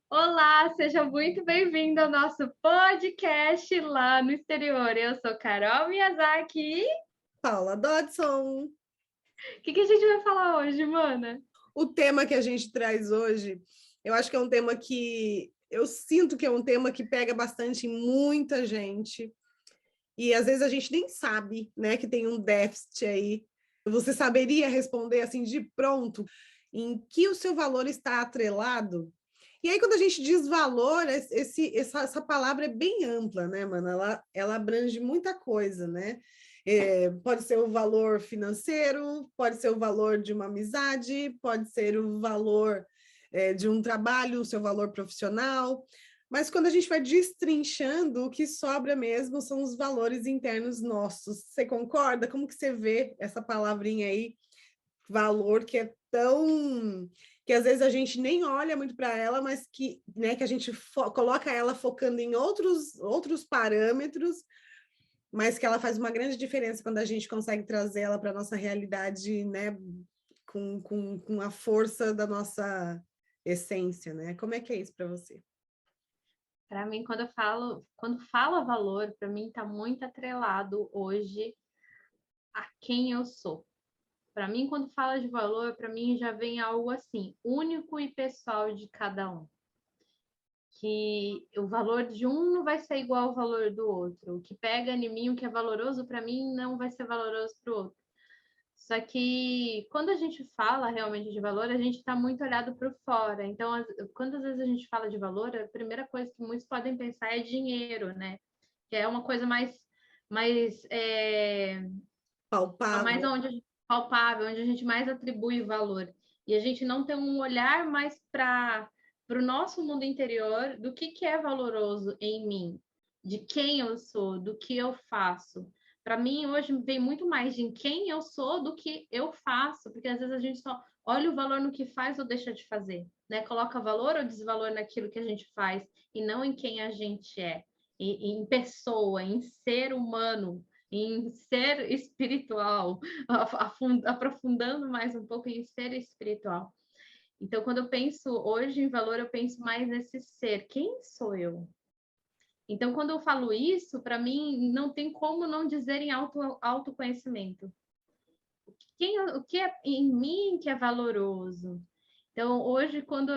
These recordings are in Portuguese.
Olá, seja muito bem-vindo ao nosso podcast lá no exterior. Eu sou Carol Miyazaki. Paula Dodson. O que a gente vai falar hoje, mana? O tema que a gente traz hoje, eu acho que é um tema que eu sinto que é um tema que pega bastante em muita gente. E às vezes a gente nem sabe, né, que tem um déficit aí. Você saberia responder assim de pronto em que o seu valor está atrelado? E aí, quando a gente diz valor, essa palavra é bem ampla, né, mano? Ela abrange muita coisa, né? Pode ser o valor financeiro, pode ser o valor de uma amizade, pode ser o valor de um trabalho, o seu valor profissional. Mas quando a gente vai destrinchando, o que sobra mesmo são os valores internos nossos. Você concorda? Como que você vê essa palavrinha aí, valor, que é tão que às vezes a gente nem olha muito para ela, mas que, né, que a gente coloca ela focando em outros parâmetros, mas que ela faz uma grande diferença quando a gente consegue trazer ela para a nossa realidade, né, com a força da nossa essência, né? Como é que é isso para você? Para mim, quando fala valor, para mim está muito atrelado hoje a quem eu sou. Para mim, quando fala de valor, para mim já vem algo assim, único e pessoal de cada um. Que o valor de um não vai ser igual ao valor do outro. O que pega em mim, o que é valoroso para mim, não vai ser valoroso para o outro. Só que quando a gente fala realmente de valor, a gente está muito olhado para fora. Então, quando às vezes a gente fala de valor, a primeira coisa que muitos podem pensar é dinheiro, né? Que é uma coisa mais Palpável. onde palpável, onde a gente mais atribui valor. E a gente não tem um olhar mais para o nosso mundo interior do que é valoroso em mim, de quem eu sou, do que eu faço. Para mim, hoje vem muito mais de quem eu sou do que eu faço, porque às vezes a gente só olha o valor no que faz ou deixa de fazer, né? Coloca valor ou desvalor naquilo que a gente faz e não em quem a gente é, em pessoa, em ser humano, em ser espiritual, aprofundando mais um pouco em ser espiritual. Então, quando eu penso hoje em valor, eu penso mais nesse ser. Quem sou eu? Então, quando eu falo isso, para mim, não tem como não dizer em autoconhecimento. O que é em mim que é valoroso? Então, hoje, quando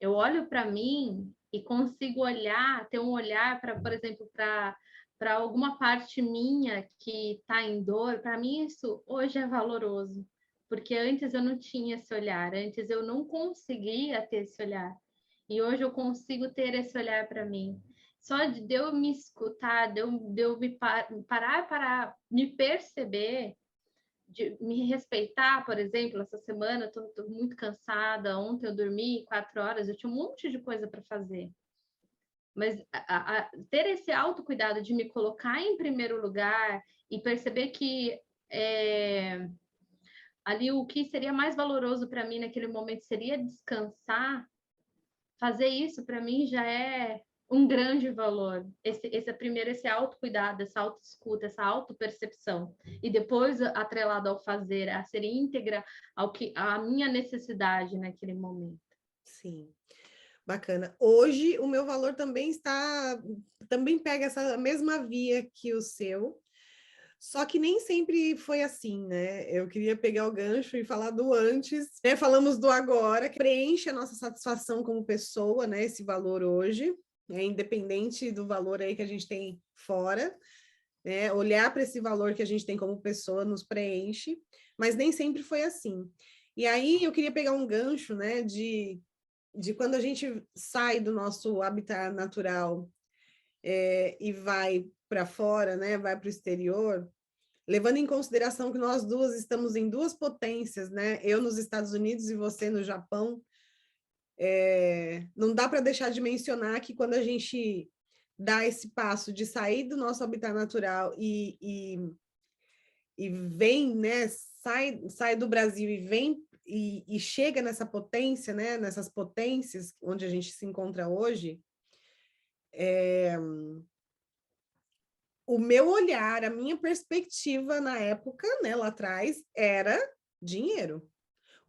eu olho para mim e consigo olhar, ter um olhar para, por exemplo, para alguma parte minha que está em dor, para mim isso hoje é valoroso, porque antes eu não tinha esse olhar, antes eu não conseguia ter esse olhar, e hoje eu consigo ter esse olhar para mim. Só de eu me escutar, de eu me parar para me perceber, de me respeitar, por exemplo, essa semana eu tô muito cansada, ontem eu dormi 4 horas, eu tinha um monte de coisa para fazer. Mas ter esse autocuidado de me colocar em primeiro lugar e perceber que ali o que seria mais valoroso para mim naquele momento seria descansar, fazer isso para mim já é um grande valor. Esse autocuidado, essa autoescuta, essa autopercepção. E depois, atrelado ao fazer, a ser íntegra à minha necessidade naquele momento. Sim. Bacana. Hoje o meu valor também pega essa mesma via que o seu, só que nem sempre foi assim, né? Eu queria pegar o gancho e falar do antes, né? Falamos do agora, que preenche a nossa satisfação como pessoa, né? Esse valor hoje, né? Independente do valor aí que a gente tem fora, né? Olhar para esse valor que a gente tem como pessoa nos preenche, mas nem sempre foi assim. E aí eu queria pegar um gancho, né? De quando a gente sai do nosso habitat natural e vai para fora, né, vai para o exterior, levando em consideração que nós duas estamos em duas potências, né, eu nos Estados Unidos e você no Japão, não dá para deixar de mencionar que quando a gente dá esse passo de sair do nosso habitat natural e vem, né, sai do Brasil e vem e chega nessa potência, né, nessas potências onde a gente se encontra hoje, o meu olhar, a minha perspectiva na época, né, lá atrás, era dinheiro.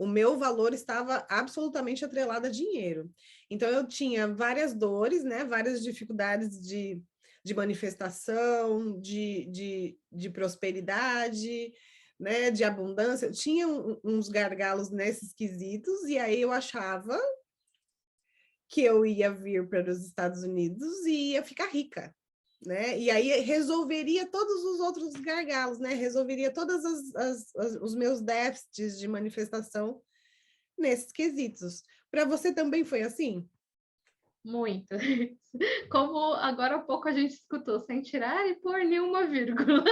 O meu valor estava absolutamente atrelado a dinheiro. Então, eu tinha várias dores, né? Várias dificuldades de manifestação, de prosperidade, né? De abundância. Eu tinha uns gargalos nesses quesitos, e aí eu achava que eu ia vir para os Estados Unidos e ia ficar rica, né? E aí resolveria todos os outros gargalos, né? Resolveria todos os meus déficits de manifestação nesses quesitos. Para você também foi assim? Muito. Como agora há pouco a gente escutou, sem tirar e pôr nenhuma vírgula.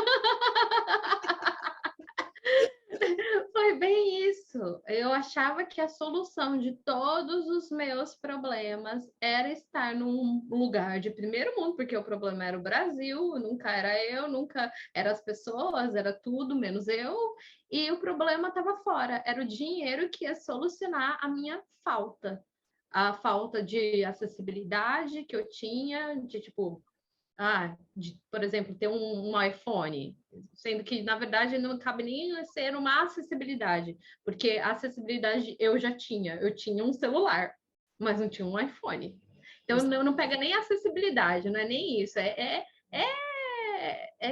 Foi bem isso. Eu achava que a solução de todos os meus problemas era estar num lugar de primeiro mundo, porque o problema era o Brasil, nunca era eu, nunca eram as pessoas, era tudo menos eu. E o problema estava fora, era o dinheiro que ia solucionar a minha falta. A falta de acessibilidade que eu tinha, de tipo, por exemplo, ter um iPhone, sendo que, na verdade, não cabe nem ser uma acessibilidade, porque a acessibilidade eu já tinha, eu tinha um celular, mas não tinha um iPhone. Então, não pega nem acessibilidade, não é nem isso, é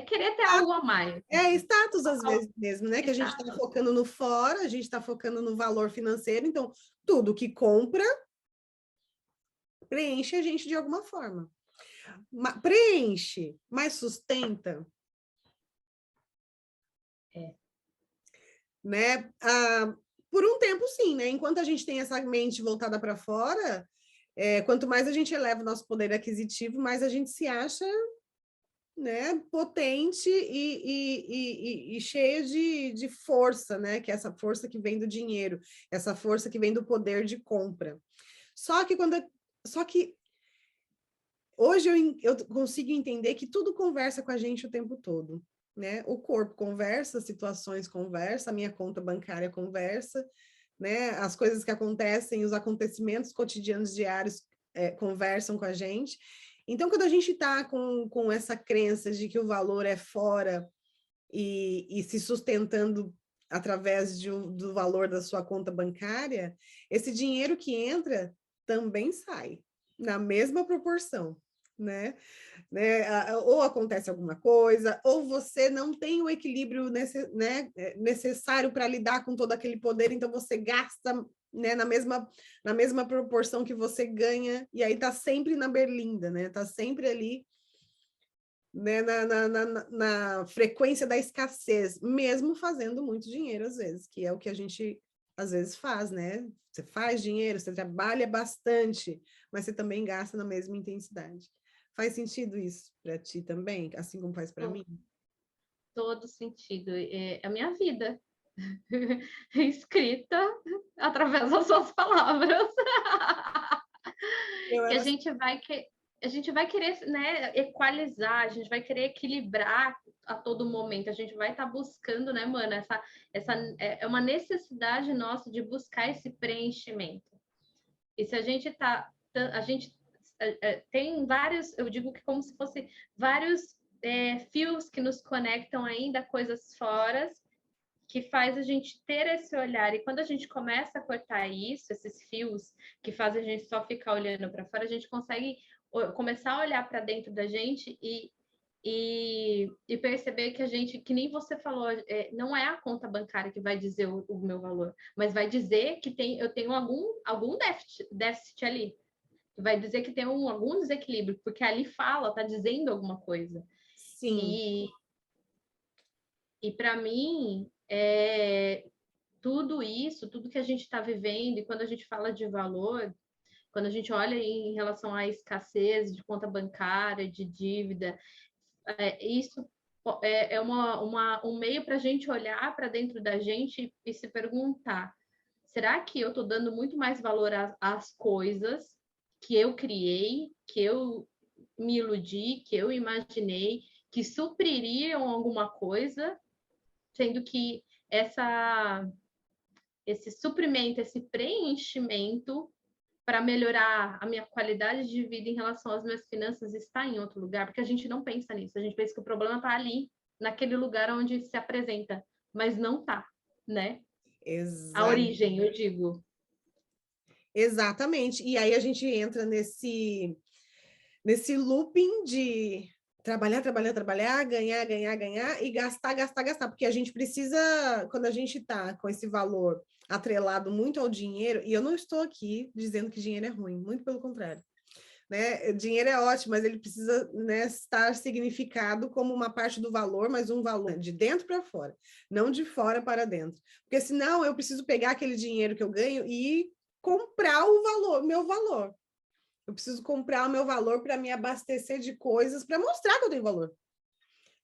querer ter algo a mais. É status, às vezes mesmo, né? Que a gente está focando no fora, a gente está focando no valor financeiro, então tudo que compra preenche a gente de alguma forma. Preenche, mas sustenta. Né? Por um tempo, sim, né? Enquanto a gente tem essa mente voltada para fora, quanto mais a gente eleva o nosso poder aquisitivo, mais a gente se acha, né, potente e cheia de força, né? Que é essa força que vem do dinheiro, essa força que vem do poder de compra. Só que hoje eu consigo entender que tudo conversa com a gente o tempo todo, né? O corpo conversa, situações conversam, a minha conta bancária conversa, né? As coisas que acontecem, os acontecimentos cotidianos diários conversam com a gente. Então, quando a gente está com essa crença de que o valor é fora e se sustentando através do valor da sua conta bancária, esse dinheiro que entra também sai na mesma proporção, né? Ou acontece alguma coisa, ou você não tem o equilíbrio necessário para lidar com todo aquele poder, então você gasta, né, na mesma proporção que você ganha, e aí está sempre na berlinda, né? Está sempre ali, né, na frequência da escassez, mesmo fazendo muito dinheiro, às vezes, que é o que a gente às vezes faz, né? Você faz dinheiro, você trabalha bastante, mas você também gasta na mesma intensidade. Faz sentido isso para ti também, assim como faz para mim? Todo sentido. É a minha vida escrita através das suas palavras. Que a gente vai querer, né, equalizar, a gente vai querer equilibrar a todo momento, a gente vai estar buscando, né, mano, essa é uma necessidade nossa de buscar esse preenchimento. E se a gente a gente tem vários, eu digo que como se fosse vários fios que nos conectam ainda a coisas fora, que faz a gente ter esse olhar. E quando a gente começa a cortar isso, esses fios que fazem a gente só ficar olhando para fora, a gente consegue começar a olhar para dentro da gente e perceber que a gente, que nem você falou, não é a conta bancária que vai dizer o meu valor, mas vai dizer que eu tenho algum déficit ali. Vai dizer que tem algum desequilíbrio, porque ali fala, está dizendo alguma coisa. Sim. E para mim, tudo isso, tudo que a gente está vivendo, e quando a gente fala de valor, quando a gente olha em relação à escassez de conta bancária, de dívida, isso é um meio para a gente olhar para dentro da gente e se perguntar: será que eu estou dando muito mais valor às coisas que eu criei, que eu me iludi, que eu imaginei, que supririam alguma coisa, sendo que esse suprimento, esse preenchimento para melhorar a minha qualidade de vida em relação às minhas finanças está em outro lugar, porque a gente não pensa nisso, a gente pensa que o problema está ali, naquele lugar onde se apresenta, mas não está, né? A origem, eu digo. Exatamente. E aí a gente entra nesse looping de trabalhar, trabalhar, trabalhar, ganhar, ganhar, ganhar e gastar, gastar, gastar. Porque a gente precisa, quando a gente está com esse valor atrelado muito ao dinheiro, e eu não estou aqui dizendo que dinheiro é ruim, muito pelo contrário. Né? Dinheiro é ótimo, mas ele precisa, né, estar significado como uma parte do valor, mas um valor de dentro para fora, não de fora para dentro. Porque senão eu preciso pegar aquele dinheiro que eu ganho e comprar o valor, meu valor. Eu preciso comprar o meu valor para me abastecer de coisas, para mostrar que eu tenho valor.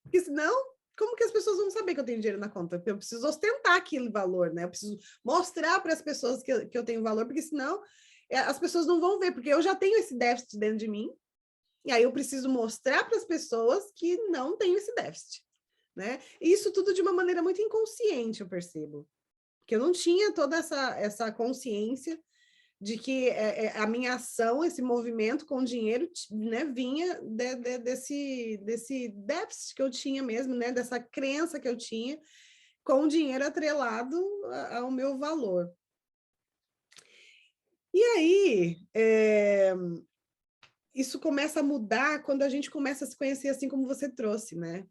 Porque senão, como que as pessoas vão saber que eu tenho dinheiro na conta? Eu preciso ostentar aquele valor, né? Eu preciso mostrar para as pessoas que eu tenho valor, porque senão as pessoas não vão ver, porque eu já tenho esse déficit dentro de mim, e aí eu preciso mostrar para as pessoas que não tenho esse déficit, né? E isso tudo de uma maneira muito inconsciente, eu percebo. Porque eu não tinha toda essa consciência de que a minha ação, esse movimento com dinheiro, né, vinha desse déficit que eu tinha mesmo, né, dessa crença que eu tinha com o dinheiro atrelado ao meu valor. E aí, isso começa a mudar quando a gente começa a se conhecer assim como você trouxe, né,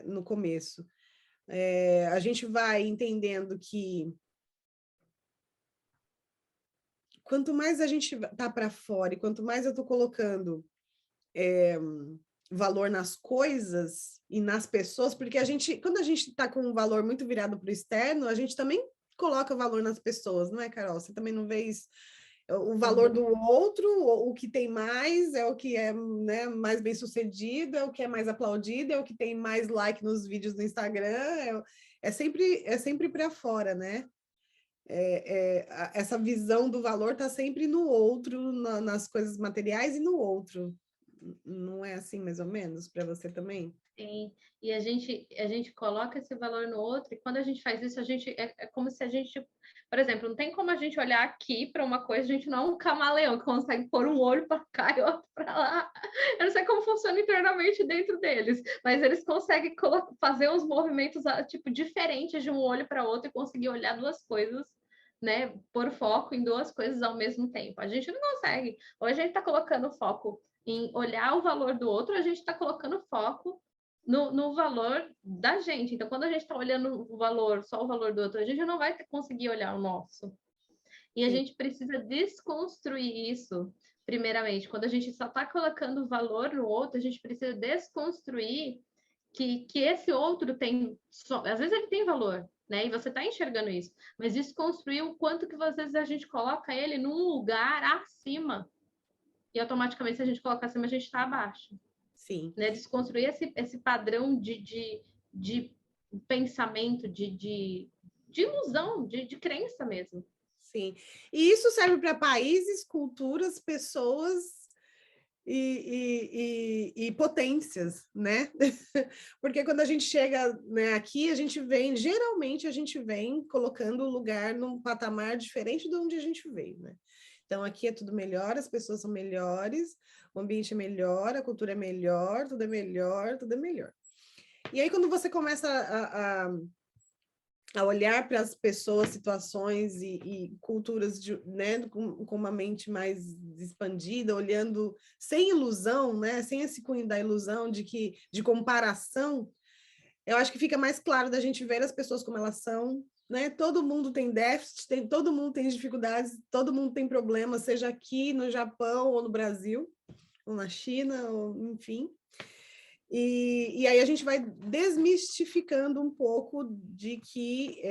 no começo. A gente vai entendendo que quanto mais a gente tá para fora e quanto mais eu estou colocando valor nas coisas e nas pessoas, porque quando a gente está com um valor muito virado para o externo, a gente também coloca valor nas pessoas, não é, Carol? Você também não vê isso? O valor do outro, o que tem mais, é o que é, né, mais bem sucedido, é o que é mais aplaudido, é o que tem mais like nos vídeos do Instagram, é sempre para fora, né? Essa visão do valor está sempre no outro, nas coisas materiais e no outro. Não é assim, mais ou menos, para você também? Sim, e a gente coloca esse valor no outro, e quando a gente faz isso, é como se a gente, por exemplo, não tem como a gente olhar aqui para uma coisa, a gente não é um camaleão que consegue pôr um olho para cá e outro para lá. Eu não sei como funciona internamente dentro deles, mas eles conseguem fazer uns movimentos tipo diferentes de um olho para outro e conseguir olhar duas coisas, né? Pôr foco em duas coisas ao mesmo tempo. A gente não consegue. Ou a gente está colocando foco em olhar o valor do outro, a gente está colocando foco no valor da gente. Então, quando a gente está olhando o valor, só o valor do outro, a gente não vai conseguir olhar o nosso. E a gente precisa desconstruir isso, primeiramente. Quando a gente só está colocando valor no outro, a gente precisa desconstruir que esse outro tem... Às vezes ele tem valor, né? E você está enxergando isso. Mas desconstruir o quanto que às vezes a gente coloca ele num lugar acima. E automaticamente, se a gente coloca acima, a gente está abaixo. Sim. Né? Desconstruir esse padrão de pensamento, de ilusão, de crença mesmo. Sim. E isso serve para países, culturas, pessoas e potências, né? Porque quando a gente chega, né, aqui, geralmente a gente vem colocando o lugar num patamar diferente de onde a gente veio, né? Então, aqui é tudo melhor, as pessoas são melhores, o ambiente é melhor, a cultura é melhor, tudo é melhor, tudo é melhor. E aí, quando você começa a olhar para as pessoas, situações e culturas né, com uma mente mais expandida, olhando sem ilusão, né, sem esse cunho da ilusão de comparação, eu acho que fica mais claro da gente ver as pessoas como elas são, né? Todo mundo tem déficit, todo mundo tem dificuldades, todo mundo tem problemas, seja aqui no Japão ou no Brasil, ou na China, ou, enfim. E aí a gente vai desmistificando um pouco de que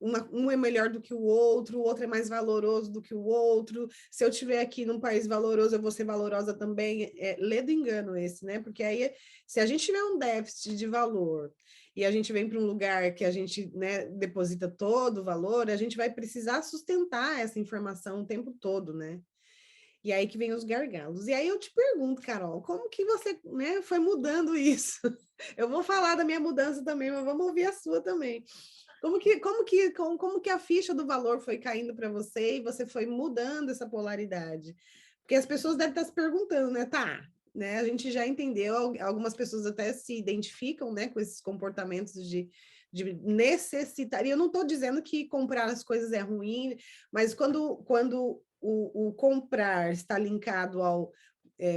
um é melhor do que o outro é mais valoroso do que o outro. Se eu estiver aqui num país valoroso, eu vou ser valorosa também. Lê do engano esse, né? Porque aí, se a gente tiver um déficit de valor e a gente vem para um lugar que a gente, né, deposita todo o valor, a gente vai precisar sustentar essa informação o tempo todo, né? E aí que vem os gargalos. E aí eu te pergunto, Carol, como que você, né, foi mudando isso? Eu vou falar da minha mudança também, mas vamos ouvir a sua também. Como que a ficha do valor foi caindo para você e você foi mudando essa polaridade? Porque as pessoas devem estar se perguntando, né? Tá, né? A gente já entendeu, algumas pessoas até se identificam, né, com esses comportamentos de de necessitar. E eu não estou dizendo que comprar as coisas é ruim, mas quando o comprar está linkado ao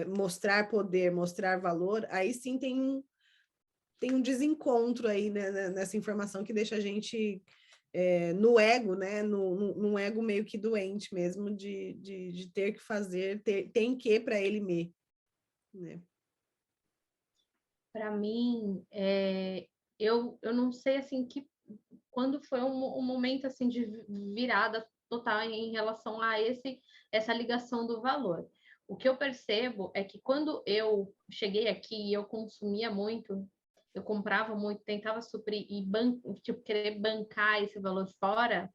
mostrar poder, mostrar valor, aí sim tem um desencontro aí, né, nessa informação que deixa a gente no ego, né? Num ego meio que doente mesmo, de ter que fazer, tem que para ele me, né? Para mim, eu não sei assim quando foi um momento assim de virada total em relação a essa ligação do valor. O que eu percebo é que quando eu cheguei aqui e eu consumia muito, eu comprava muito, tentava suprir e tipo, querer bancar esse valor fora,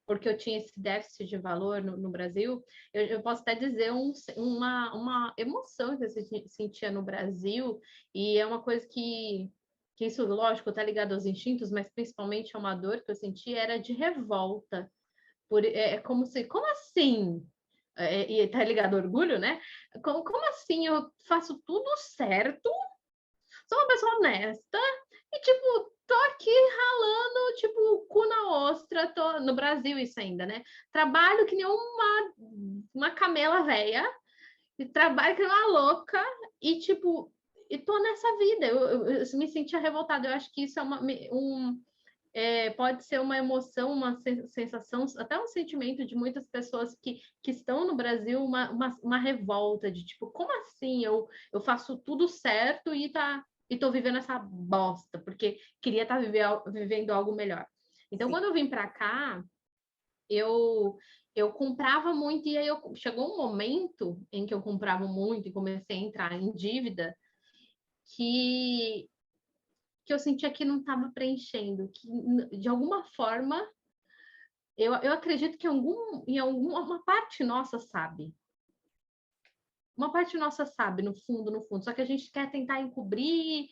porque eu tinha esse déficit de valor no Brasil, eu posso até dizer uma emoção que eu sentia no Brasil, e é uma coisa que isso, lógico, está ligado aos instintos, mas principalmente a uma dor que eu senti era de revolta. Como assim? E tá ligado ao orgulho, né? Como assim eu faço tudo certo, sou uma pessoa honesta, e, tipo, tô aqui ralando, tipo, cu na ostra, tô no Brasil isso ainda, né? Trabalho que nem uma camela velha, e trabalho que nem uma louca, e, tipo, e tô nessa vida. Eu me sentia revoltada. Eu acho que isso pode ser uma emoção, uma sensação, até um sentimento de muitas pessoas que estão no Brasil, uma revolta de, tipo, como assim eu faço tudo certo e tô vivendo essa bosta, porque queria estar vivendo algo melhor. Então, Sim. quando eu vim para cá, eu comprava muito, e aí chegou um momento em que eu comprava muito e comecei a entrar em dívida que, que eu sentia que não estava preenchendo, que de alguma forma eu acredito que em alguma parte nossa sabe. Uma parte nossa sabe, no fundo, no fundo. Só que a gente quer tentar encobrir,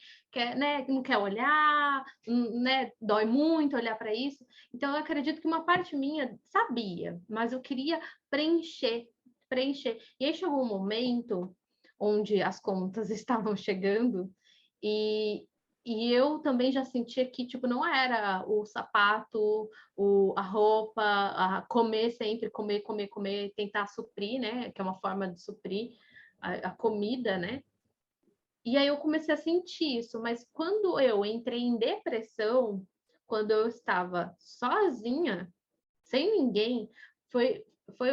né, não quer olhar, né, dói muito olhar para isso. Então, eu acredito que uma parte minha sabia, mas eu queria preencher, preencher. E aí chegou um momento onde as contas estavam chegando e, e eu também já sentia que, tipo, não era o sapato, a roupa, comer sempre, comer, comer, comer, tentar suprir, né, que é uma forma de suprir a comida, né? E aí eu comecei a sentir isso, mas quando eu entrei em depressão, quando eu estava sozinha, sem ninguém,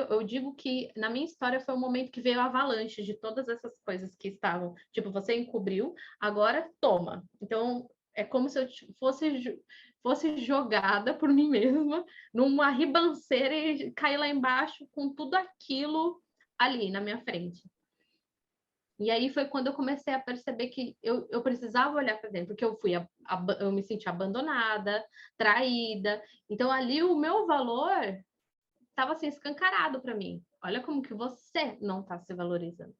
eu digo que na minha história foi o momento que veio a avalanche de todas essas coisas que estavam, tipo, você encobriu, agora toma. Então, é como se eu fosse jogada por mim mesma numa ribanceira e cair lá embaixo com tudo aquilo ali na minha frente. E aí foi quando eu comecei a perceber que eu precisava olhar para dentro, porque eu me senti abandonada, traída. Então ali o meu valor estava assim escancarado para mim. Olha como que você não está se valorizando.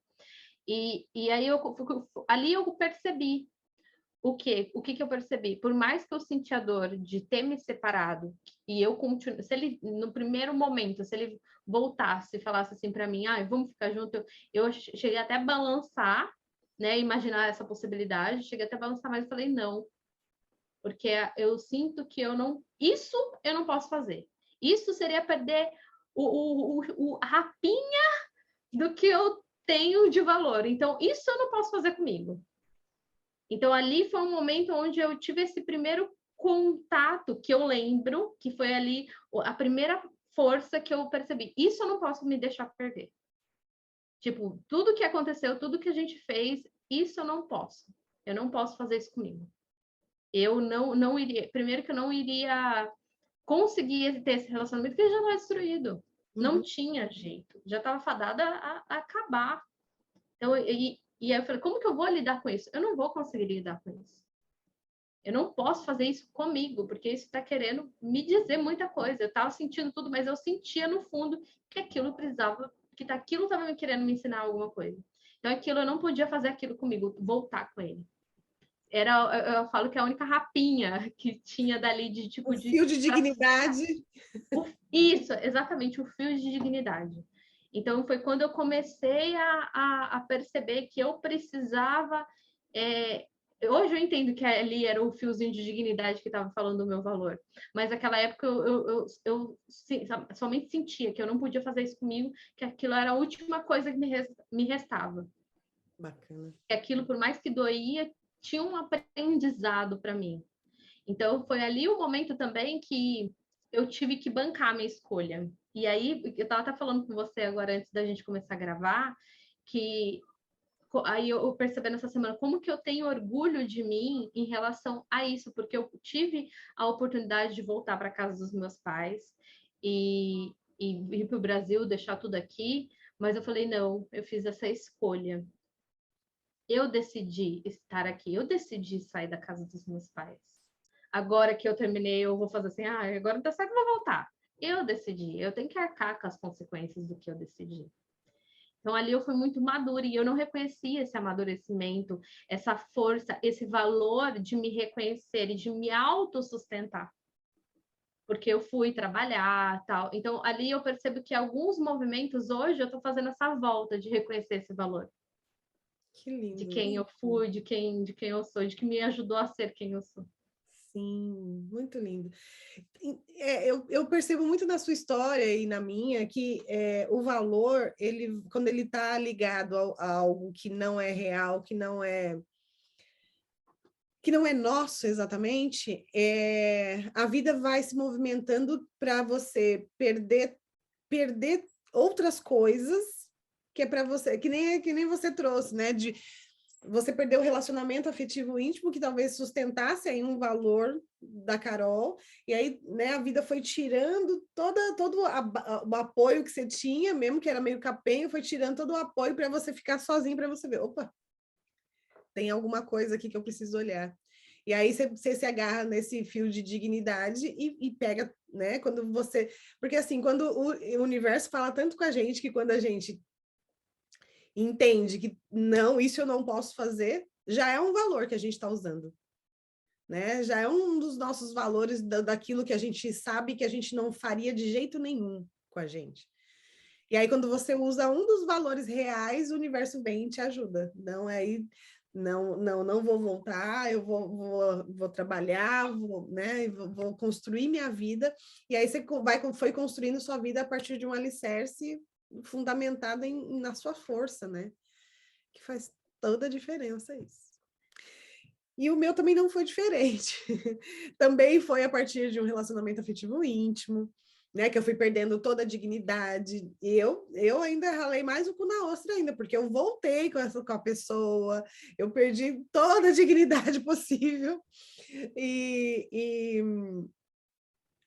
E aí ali eu percebi o que eu percebi? Por mais que eu sentia a dor de ter me separado, e eu continuo, se ele, no primeiro momento, se ele voltasse e falasse assim para mim, vamos ficar junto, eu cheguei até a balançar, né, imaginar essa possibilidade, cheguei até a balançar, mas eu falei não, porque eu sinto que isso eu não posso fazer. Isso seria perder a rapinha do que eu tenho de valor. Então, isso eu não posso fazer comigo. Então, ali foi um momento onde eu tive esse primeiro contato que eu lembro, que foi ali a primeira força que eu percebi. Isso eu não posso me deixar perder. Tipo, tudo que aconteceu, tudo que a gente fez, isso eu não posso. Eu não posso fazer isso comigo. Eu não iria. Primeiro que eu não iria conseguir ter esse relacionamento, porque já estava destruído. Não tinha jeito. Já estava fadada a acabar. Então, e aí eu falei, como que eu vou lidar com isso? Eu não vou conseguir lidar com isso. Eu não posso fazer isso comigo, porque isso está querendo me dizer muita coisa. Eu estava sentindo tudo, mas eu sentia no fundo que aquilo precisava, que aquilo estava me querendo me ensinar alguma coisa. Então, aquilo eu não podia fazer aquilo comigo, voltar com ele. Eu falo que é a única rapinha que tinha dali de tipo o fio de dignidade. Isso, exatamente, o fio de dignidade. Então, foi quando eu comecei a perceber que eu precisava Hoje eu entendo que ali era o fiozinho de dignidade que estava falando do meu valor. Mas naquela época eu somente sentia que eu não podia fazer isso comigo, que aquilo era a última coisa que me restava. Bacana. Que aquilo, por mais que doía, tinha um aprendizado para mim. Então, foi ali o momento também que eu tive que bancar a minha escolha. E aí, eu estava até falando com você agora, antes da gente começar a gravar, que aí eu percebendo essa semana como que eu tenho orgulho de mim em relação a isso, porque eu tive a oportunidade de voltar para casa dos meus pais e ir para o Brasil, deixar tudo aqui, mas eu falei, não, eu fiz essa escolha. Eu decidi estar aqui, eu decidi sair da casa dos meus pais. Agora que eu terminei, eu vou fazer assim, agora não tá certo, eu vou voltar. Eu decidi, eu tenho que arcar com as consequências do que eu decidi. Então, ali eu fui muito madura e eu não reconhecia esse amadurecimento, essa força, esse valor de me reconhecer e de me autossustentar. Porque eu fui trabalhar, tal. Então, ali eu percebo que alguns movimentos hoje eu estou fazendo essa volta de reconhecer esse valor. Que lindo. De quem eu fui, de quem eu sou, de que me ajudou a ser quem eu sou. Sim, muito lindo. Eu percebo muito na sua história e na minha que o valor, quando ele está ligado a algo que não é real, que não é nosso exatamente, a vida vai se movimentando para você perder outras coisas que é para você, que nem você trouxe, né? De você perder o relacionamento afetivo íntimo que talvez sustentasse aí um valor da Carol, e aí, né, a vida foi tirando todo o apoio que você tinha, mesmo que era meio capenga, foi tirando todo o apoio para você ficar sozinho, para você ver, opa, tem alguma coisa aqui que eu preciso olhar. E aí você se agarra nesse fio de dignidade e pega, né, quando você... Porque assim, quando o universo fala tanto com a gente, que quando a gente entende que não, isso eu não posso fazer, já é um valor que a gente está usando, né? Já é um dos nossos valores daquilo que a gente sabe que a gente não faria de jeito nenhum com a gente. E aí, quando você usa um dos valores reais, o universo vem e te ajuda. Não, aí não vou voltar, eu vou trabalhar, né, vou construir minha vida. E aí você foi construindo sua vida a partir de um alicerce fundamentado na sua força, né? Que faz toda a diferença isso. E o meu também não foi diferente. Também foi a partir de um relacionamento afetivo íntimo, né? Que eu fui perdendo toda a dignidade. E eu ainda ralei mais o cu na ostra ainda, porque eu voltei com a pessoa, eu perdi toda a dignidade possível. E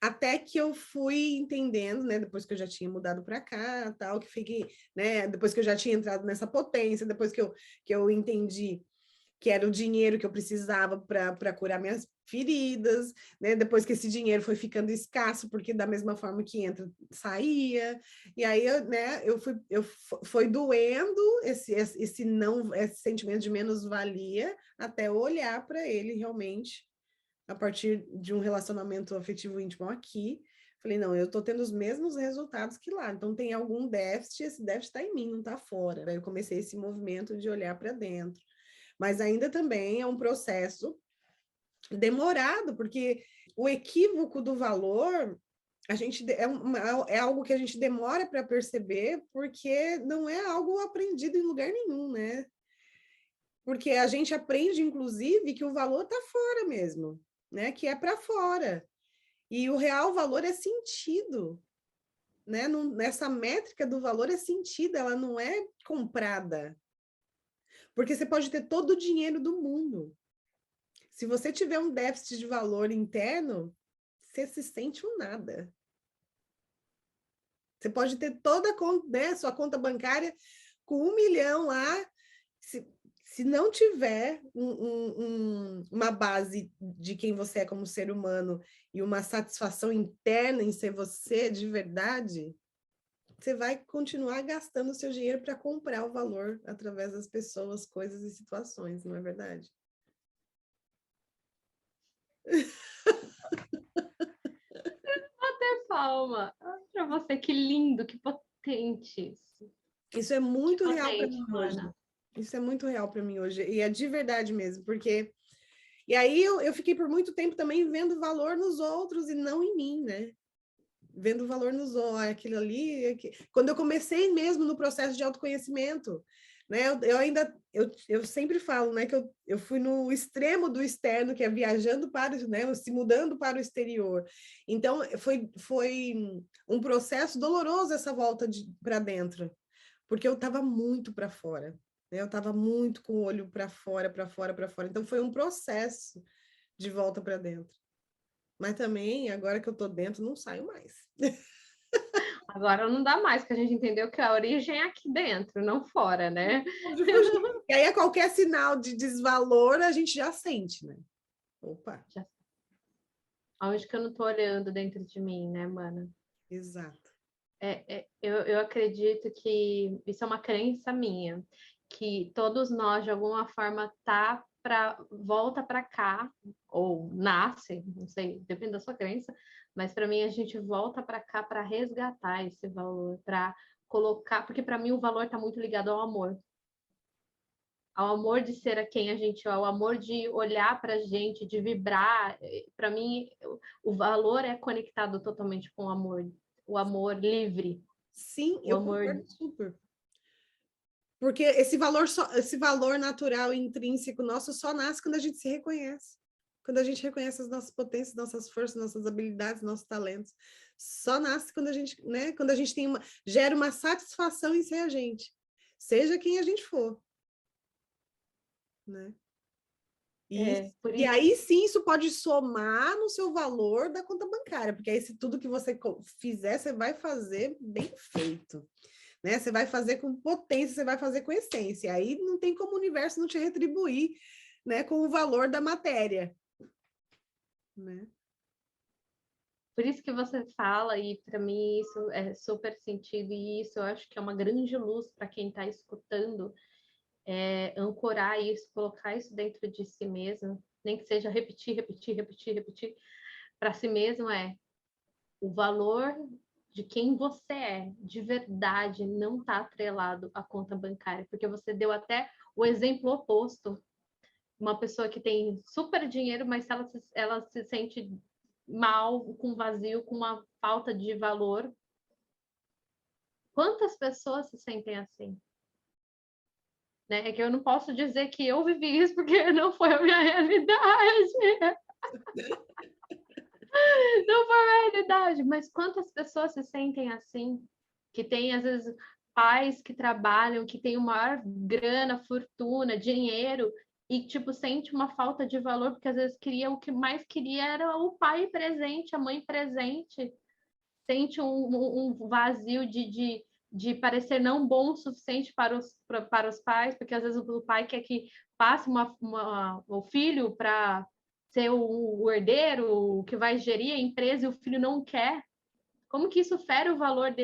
até que eu fui entendendo, né, depois que eu já tinha mudado para cá, tal, que fiquei, né, depois que eu já tinha entrado nessa potência, depois que eu entendi que era o dinheiro que eu precisava para curar minhas feridas, né, depois que esse dinheiro foi ficando escasso, porque da mesma forma que entra, saía, e aí, né, foi doendo esse não, esse sentimento de menos-valia, até eu olhar para ele realmente a partir de um relacionamento afetivo íntimo aqui, falei, não, eu estou tendo os mesmos resultados que lá, então tem algum déficit, esse déficit está em mim, não está fora. Aí eu comecei esse movimento de olhar para dentro. Mas ainda também é um processo demorado, porque o equívoco do valor, é algo que a gente demora para perceber, porque não é algo aprendido em lugar nenhum, né? Porque a gente aprende, inclusive, que o valor está fora mesmo, né? Que é para fora. E o real valor é sentido, né? Nessa métrica do valor é sentida, ela não é comprada. Porque você pode ter todo o dinheiro do mundo. Se você tiver um déficit de valor interno, você se sente um nada. Você pode ter toda a conta, né, sua conta bancária com 1 milhão lá. Se não tiver uma base de quem você é como ser humano e uma satisfação interna em ser você de verdade, você vai continuar gastando o seu dinheiro para comprar o valor através das pessoas, coisas e situações, não é verdade? Bater palma para você, que lindo, que potente isso. Isso é muito real para Potente, mim hoje. Ana. Isso é muito real para mim hoje. E é de verdade mesmo, porque E aí eu fiquei por muito tempo também vendo valor nos outros e não em mim, né? Vendo valor nos outros, aquilo ali. Quando eu comecei mesmo no processo de autoconhecimento, né? Eu sempre falo, né, que eu fui no extremo do externo, que é viajando para, né, se mudando para o exterior. Então, foi um processo doloroso essa volta para dentro, porque eu estava muito para fora, né? Eu estava muito com o olho para fora, para fora, para fora. Então, foi um processo de volta para dentro. Mas também, agora que eu estou dentro, não saio mais. Agora não dá mais, que a gente entendeu que a origem é aqui dentro, não fora, né? E aí, a qualquer sinal de desvalor, a gente já sente, né? Opa. Já... Aonde que eu não tô olhando dentro de mim, né, mana? Exato. Eu acredito que isso é uma crença minha, que todos nós, de alguma forma, volta para cá, ou nasce, não sei, depende da sua crença, mas para mim a gente volta para cá para resgatar esse valor, para colocar, porque para mim o valor está muito ligado ao amor de ser a quem a gente é, ao amor de olhar para a gente, de vibrar. Para mim, o valor é conectado totalmente com o amor livre. Sim, O eu amor... concordo super. Porque esse valor natural e intrínseco nosso só nasce quando a gente se reconhece. Quando a gente reconhece as nossas potências, nossas forças, nossas habilidades, nossos talentos. Só nasce quando a gente, né, quando a gente gera uma satisfação em ser a gente. Seja quem a gente for. Né? E aí sim, isso pode somar no seu valor da conta bancária, porque aí se tudo que você fizer, você vai fazer bem feito. Né? Você vai fazer com potência, você vai fazer com essência. Aí não tem como o universo não te retribuir, né, com o valor da matéria. Né? Por isso que você fala, e para mim isso é super sentido, e isso eu acho que é uma grande luz para quem está escutando, ancorar isso, colocar isso dentro de si mesmo, nem que seja repetir para si mesmo, o valor de quem você é, de verdade, não está atrelado à conta bancária, porque você deu até o exemplo oposto. Uma pessoa que tem super dinheiro, mas ela se sente mal, com vazio, com uma falta de valor. Quantas pessoas se sentem assim? Né? É que eu não posso dizer que eu vivi isso, porque não foi a minha realidade. Não foi a minha realidade, mas quantas pessoas se sentem assim? Que tem, às vezes, pais que trabalham, que têm maior grana, fortuna, dinheiro, e, tipo, sente uma falta de valor, porque às vezes o que mais queria era o pai presente, a mãe presente. Sente um vazio de parecer não bom o suficiente para os pais, porque às vezes o pai quer que passe o filho para ser o herdeiro, que vai gerir a empresa, e o filho não quer. Como que isso fere o valor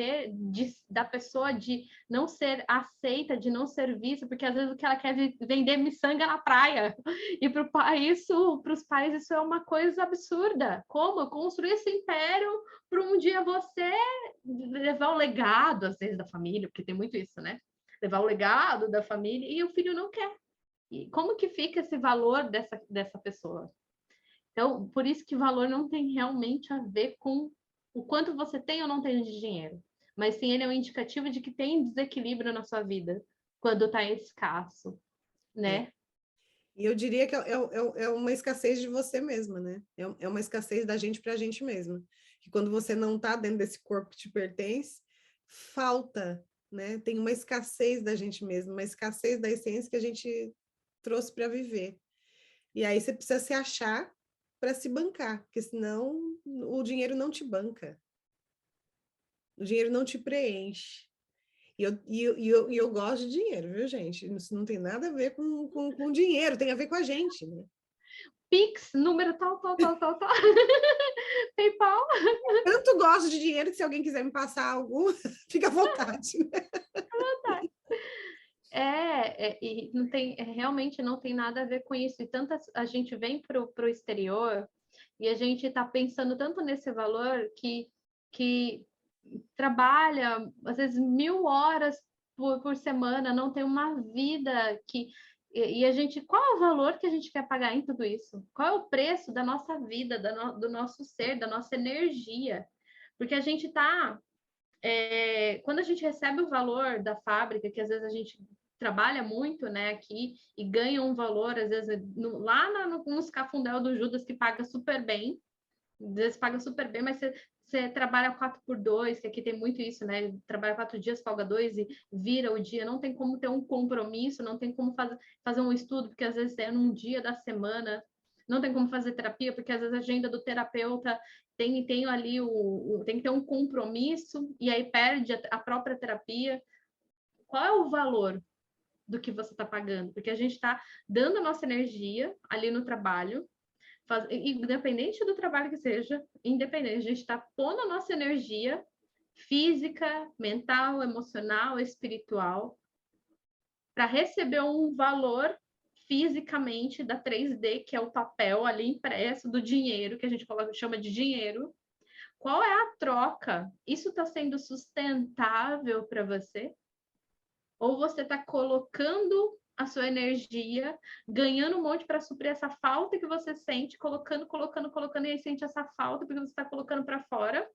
da pessoa de não ser aceita, de não ser vista, porque às vezes o que ela quer é vender miçanga na praia. E para os pais isso é uma coisa absurda. Como construir esse império para um dia você levar o legado, às vezes, da família, porque tem muito isso, né? Levar o legado da família e o filho não quer. E como que fica esse valor dessa pessoa? Então, por isso que valor não tem realmente a ver com o quanto você tem ou não tem de dinheiro, mas sim ele é um indicativo de que tem desequilíbrio na sua vida quando está escasso, né? E eu diria que é uma escassez de você mesma, né? É uma escassez da gente para a gente mesma. Que quando você não está dentro desse corpo que te pertence, falta, né? Tem uma escassez da gente mesma, uma escassez da essência que a gente trouxe para viver. E aí você precisa se achar para se bancar, porque senão o dinheiro não te banca. O dinheiro não te preenche. E eu gosto de dinheiro, viu, gente? Isso não tem nada a ver com dinheiro, tem a ver com a gente, né? Pix, número tal. PayPal. Tanto gosto de dinheiro que se alguém quiser me passar algum, fica à vontade. Né? E não tem, realmente não tem nada a ver com isso. E tanto a gente vem para o exterior e a gente está pensando tanto nesse valor que trabalha, às vezes, 1.000 horas por semana, não tem uma vida que E a gente, qual é o valor que a gente quer pagar em tudo isso? Qual é o preço da nossa vida, do nosso ser, da nossa energia? Porque a gente está quando a gente recebe o valor da fábrica, que às vezes a gente trabalha muito, né, aqui e ganha um valor, às vezes nos cafundel do Judas que paga super bem, às vezes paga super bem, mas você trabalha 4 por 2, que aqui tem muito isso, né? Trabalha 4 dias, folga 2 e vira o dia. Não tem como ter um compromisso, não tem como fazer um estudo, porque às vezes é num dia da semana. Não tem como fazer terapia, porque às vezes a agenda do terapeuta tem ali tem que ter um compromisso e aí perde a própria terapia. Qual é o valor do que você está pagando? Porque a gente está dando a nossa energia ali no trabalho, independente do trabalho que seja, independente, a gente está pondo a nossa energia física, mental, emocional, espiritual, para receber um valor fisicamente da 3D, que é o papel ali impresso do dinheiro, que a gente chama de dinheiro. Qual é a troca? Isso está sendo sustentável para você? Ou você está colocando a sua energia, ganhando um monte para suprir essa falta que você sente, colocando, e aí sente essa falta porque você está colocando para fora,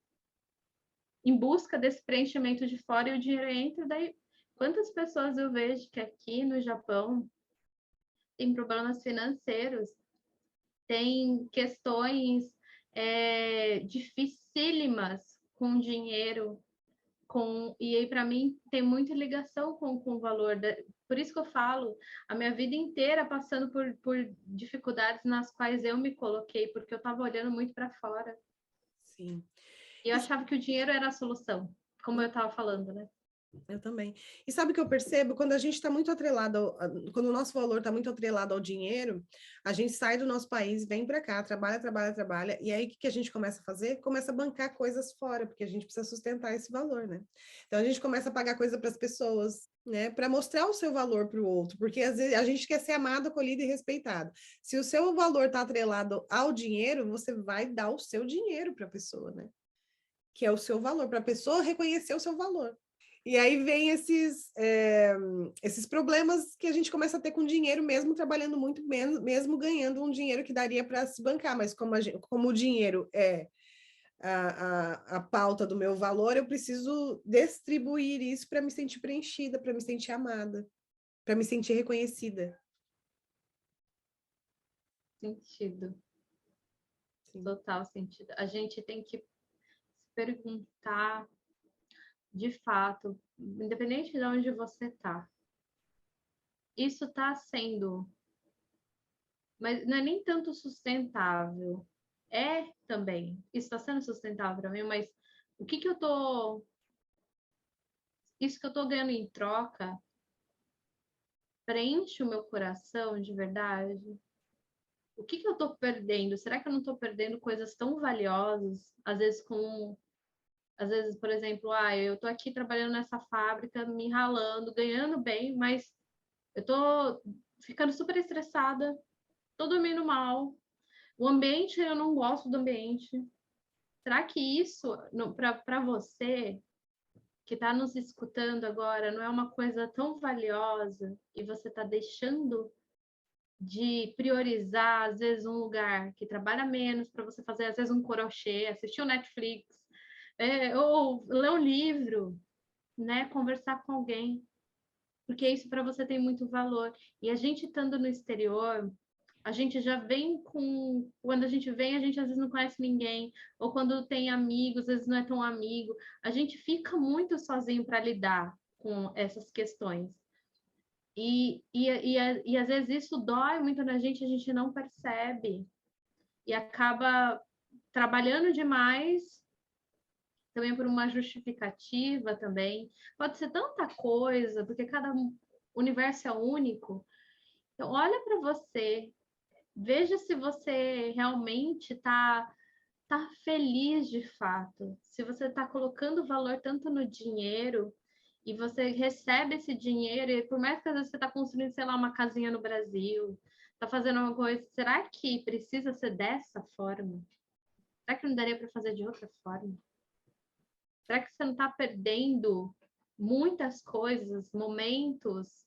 em busca desse preenchimento de fora e o dinheiro entra. Daí, quantas pessoas eu vejo que aqui no Japão tem problemas financeiros, tem questões dificílimas com dinheiro, e aí para mim tem muita ligação com o valor por isso que eu falo, a minha vida inteira passando por dificuldades nas quais eu me coloquei, porque eu estava olhando muito para fora. Sim. E eu achava que o dinheiro era a solução, como eu estava falando, né? Eu também. E sabe o que eu percebo? Quando a gente está muito atrelado, quando o nosso valor está muito atrelado ao dinheiro, a gente sai do nosso país, vem para cá, trabalha, e aí o que a gente começa a fazer? Começa a bancar coisas fora, porque a gente precisa sustentar esse valor, né? Então a gente começa a pagar coisa para as pessoas, né? Para mostrar o seu valor para o outro, porque às vezes a gente quer ser amado, acolhido e respeitado. Se o seu valor está atrelado ao dinheiro, você vai dar o seu dinheiro para a pessoa, né? Que é o seu valor, para a pessoa reconhecer o seu valor. E aí vem esses problemas que a gente começa a ter com dinheiro, mesmo trabalhando muito menos, mesmo ganhando um dinheiro que daria para se bancar, mas como o dinheiro é a pauta do meu valor, eu preciso distribuir isso para me sentir preenchida, para me sentir amada, para me sentir reconhecida. Sentido. Sim. Total sentido. A gente tem que se perguntar, de fato, independente de onde você está, isso está sendo, mas não é nem tanto sustentável, é também, isso está sendo sustentável para mim, mas o que eu tô, isso que eu tô ganhando em troca, preenche o meu coração de verdade? O que eu tô perdendo? Será que eu não tô perdendo coisas tão valiosas, às vezes, por exemplo, eu tô aqui trabalhando nessa fábrica, me ralando, ganhando bem, mas eu tô ficando super estressada, tô dormindo mal. O ambiente, eu não gosto do ambiente. Será que isso, para você que está nos escutando agora, não é uma coisa tão valiosa e você está deixando de priorizar, às vezes, um lugar que trabalha menos para você fazer, às vezes, um crochê, assistir o Netflix, ou ler um livro, né? Conversar com alguém, porque isso para você tem muito valor. E a gente estando no exterior, a gente já vem com. Quando a gente vem, a gente às vezes não conhece ninguém, ou quando tem amigos, às vezes não é tão amigo. A gente fica muito sozinho para lidar com essas questões. E às vezes isso dói muito na gente, a gente não percebe. E acaba trabalhando demais, também por uma justificativa também. Pode ser tanta coisa, porque cada universo é único. Então, olha para você, veja se você realmente tá feliz de fato. Se você está colocando valor tanto no dinheiro e você recebe esse dinheiro, e por mais que às vezes você está construindo, sei lá, uma casinha no Brasil, está fazendo uma coisa, será que precisa ser dessa forma? Será que não daria para fazer de outra forma? Será que você não está perdendo muitas coisas, momentos,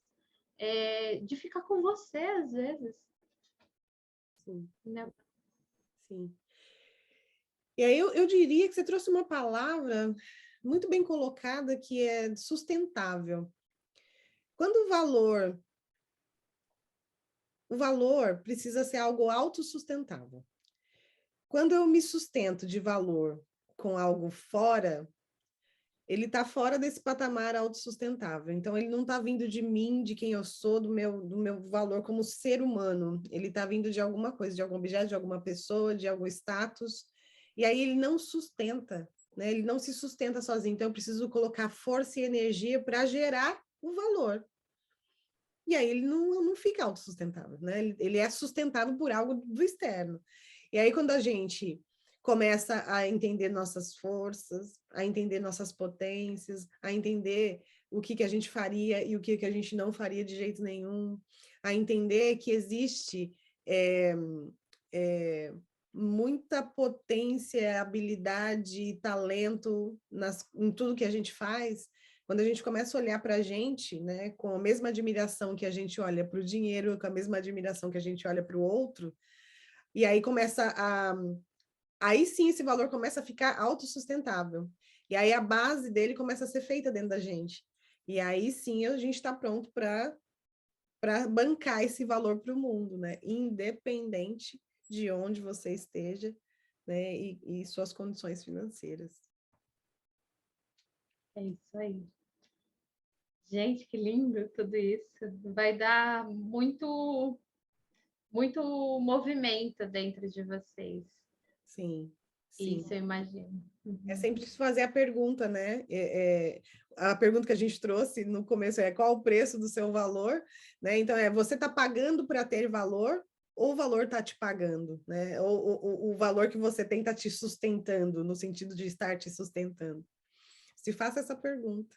de ficar com você, às vezes. Sim. Né? Sim. E aí eu diria que você trouxe uma palavra muito bem colocada, que é sustentável. Quando o valor precisa ser algo autossustentável. Quando eu me sustento de valor com algo fora, ele está fora desse patamar autossustentável. Então, ele não está vindo de mim, de quem eu sou, do meu valor como ser humano. Ele está vindo de alguma coisa, de algum objeto, de alguma pessoa, de algum status. E aí ele não sustenta, né? Ele não se sustenta sozinho. Então, eu preciso colocar força e energia para gerar o valor. E aí ele não fica autossustentável, né? Ele é sustentado por algo do externo. E aí, quando a gente começa a entender nossas forças, a entender nossas potências, a entender o que a gente faria e o que a gente não faria de jeito nenhum, a entender que existe muita potência, habilidade e talento em tudo que a gente faz, quando a gente começa a olhar para a gente, né, com a mesma admiração que a gente olha para o dinheiro, com a mesma admiração que a gente olha para o outro, e aí aí sim esse valor começa a ficar autossustentável. E aí a base dele começa a ser feita dentro da gente. E aí sim a gente está pronto para bancar esse valor para o mundo, né? Independente de onde você esteja, né? E suas condições financeiras. É isso aí. Gente, que lindo tudo isso. Vai dar muito, muito movimento dentro de vocês. Sim, sim. Isso, eu imagino. É sempre fazer a pergunta, né? A pergunta que a gente trouxe no começo é qual o preço do seu valor, né? Então, você está pagando para ter valor ou o valor está te pagando, né? Ou o valor que você tem está te sustentando, no sentido de estar te sustentando. Se faça essa pergunta.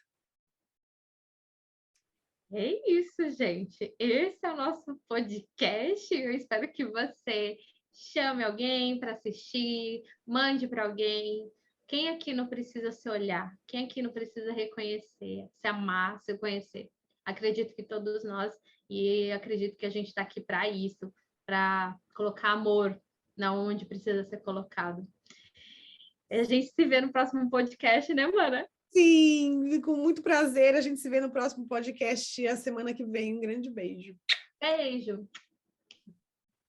É isso, gente. Esse é o nosso podcast. Eu espero que você chame alguém para assistir, mande para alguém. Quem aqui não precisa se olhar? Quem aqui não precisa reconhecer, se amar, se conhecer? Acredito que todos nós, e acredito que a gente está aqui para isso, para colocar amor na onde precisa ser colocado. A gente se vê no próximo podcast, né, Mana? Sim, com muito prazer. A gente se vê no próximo podcast a semana que vem. Um grande beijo. Beijo!